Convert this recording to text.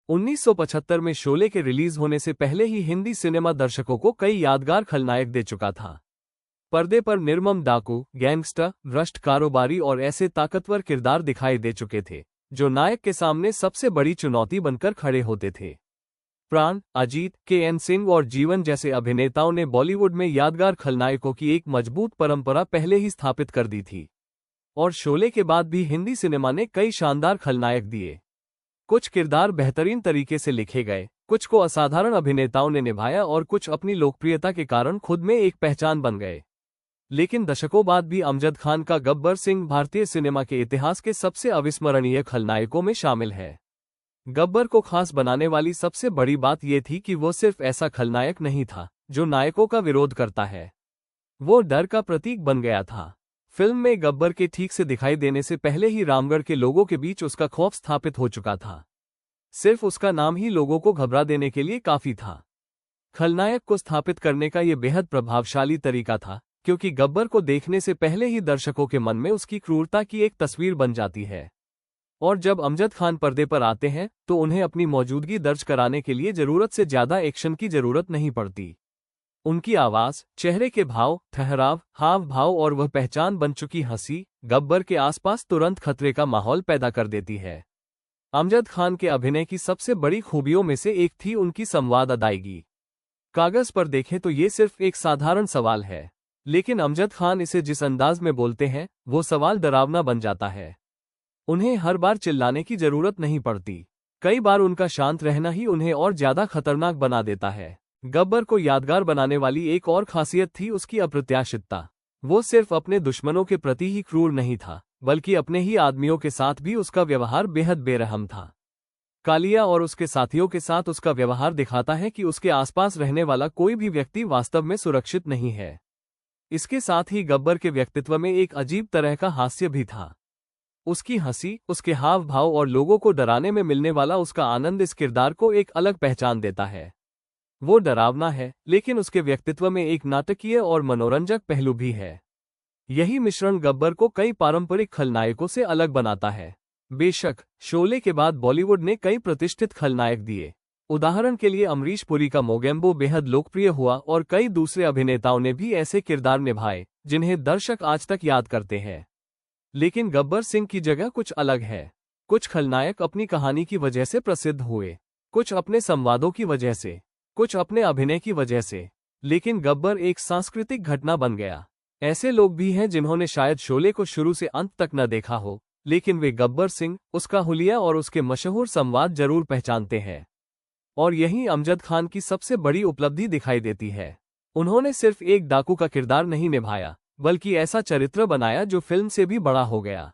1975 में शोले के रिलीज होने से पहले ही हिंदी सिनेमा दर्शकों को कई यादगार खलनायक दे चुका था। पर्दे पर निर्मम डाकू, गैंगस्टर, भ्रष्ट कारोबारी और ऐसे ताकतवर किरदार दिखाई दे चुके थे जो नायक के सामने सबसे बड़ी चुनौती बनकर खड़े होते थे। प्राण, अजीत, के.एन. सिंह और जीवन जैसे अभिनेताओं ने बॉलीवुड में यादगार खलनायकों की एक मजबूत परंपरा पहले ही स्थापित कर दी थी। और शोले के बाद भी हिंदी सिनेमा ने कई शानदार खलनायक दिए। कुछ किरदार बेहतरीन तरीके से लिखे गए, कुछ को असाधारण अभिनेताओं ने निभाया और कुछ अपनी लोकप्रियता के कारण खुद में एक पहचान बन गए। लेकिन दशकों बाद भी अमजद खान का गब्बर सिंह भारतीय सिनेमा के इतिहास के सबसे अविस्मरणीय खलनायकों में शामिल है। गब्बर को खास बनाने वाली सबसे बड़ी बात यह थी कि वो सिर्फ ऐसा खलनायक नहीं था जो नायकों का विरोध करता है, वो डर का प्रतीक बन गया था। फिल्म में गब्बर के ठीक से दिखाई देने से पहले ही रामगढ़ के लोगों के बीच उसका खौफ स्थापित हो चुका था। सिर्फ उसका नाम ही लोगों को घबरा देने के लिए काफी था। खलनायक को स्थापित करने का यह बेहद प्रभावशाली तरीका था, क्योंकि गब्बर को देखने से पहले ही दर्शकों के मन में उसकी क्रूरता की एक तस्वीर बन जाती है। और जब अमजद खान पर्दे पर आते हैं तो उन्हें अपनी मौजूदगी दर्ज कराने के लिए जरूरत से ज्यादा एक्शन की जरूरत नहीं पड़ती। उनकी आवाज, चेहरे के भाव, ठहराव, हाव भाव और वह पहचान बन चुकी हंसी गब्बर के आसपास तुरंत खतरे का माहौल पैदा कर देती है। अमजद खान के अभिनय की सबसे बड़ी खूबियों में से एक थी उनकी संवाद अदायगी। कागज पर देखें तो ये सिर्फ एक साधारण सवाल है, लेकिन अमजद खान इसे जिस अंदाज में बोलते हैं वो सवाल डरावना बन जाता है। उन्हें हर बार चिल्लाने की जरूरत नहीं पड़ती, कई बार उनका शांत रहना ही उन्हें और ज्यादा खतरनाक बना देता है। गब्बर को यादगार बनाने वाली एक और खासियत थी उसकी अप्रत्याशितता। वो सिर्फ अपने दुश्मनों के प्रति ही क्रूर नहीं था, बल्कि अपने ही आदमियों के साथ भी उसका व्यवहार बेहद बेरहम था। कालिया और उसके साथियों के साथ उसका व्यवहार दिखाता है कि उसके आसपास रहने वाला कोई भी व्यक्ति वास्तव में सुरक्षित नहीं है। इसके साथ ही गब्बर के व्यक्तित्व में एक अजीब तरह का हास्य भी था। उसकी हंसी, उसके हाव भाव और लोगों को डराने में मिलने वाला उसका आनंद इस किरदार को एक अलग पहचान देता है। वो डरावना है, लेकिन उसके व्यक्तित्व में एक नाटकीय और मनोरंजक पहलू भी है। यही मिश्रण गब्बर को कई पारंपरिक खलनायकों से अलग बनाता है। बेशक शोले के बाद बॉलीवुड ने कई प्रतिष्ठित खलनायक दिए। उदाहरण के लिए अमरीश पुरी का मोगेम्बो बेहद लोकप्रिय हुआ और कई दूसरे अभिनेताओं ने भी ऐसे किरदार निभाए जिन्हें दर्शक आज तक याद करते हैं। लेकिन गब्बर सिंह की जगह कुछ अलग है। कुछ खलनायक अपनी कहानी की वजह से प्रसिद्ध हुए, कुछ अपने संवादों की वजह से, कुछ अपने अभिनय की वजह से, लेकिन गब्बर एक सांस्कृतिक घटना बन गया। ऐसे लोग भी हैं जिन्होंने शायद शोले को शुरू से अंत तक न देखा हो, लेकिन वे गब्बर सिंह, उसका हुलिया और उसके मशहूर संवाद जरूर पहचानते हैं। और यही अमजद खान की सबसे बड़ी उपलब्धि दिखाई देती है। उन्होंने सिर्फ एक डाकू का किरदार नहीं निभाया, बल्कि ऐसा चरित्र बनाया जो फिल्म से भी बड़ा हो गया।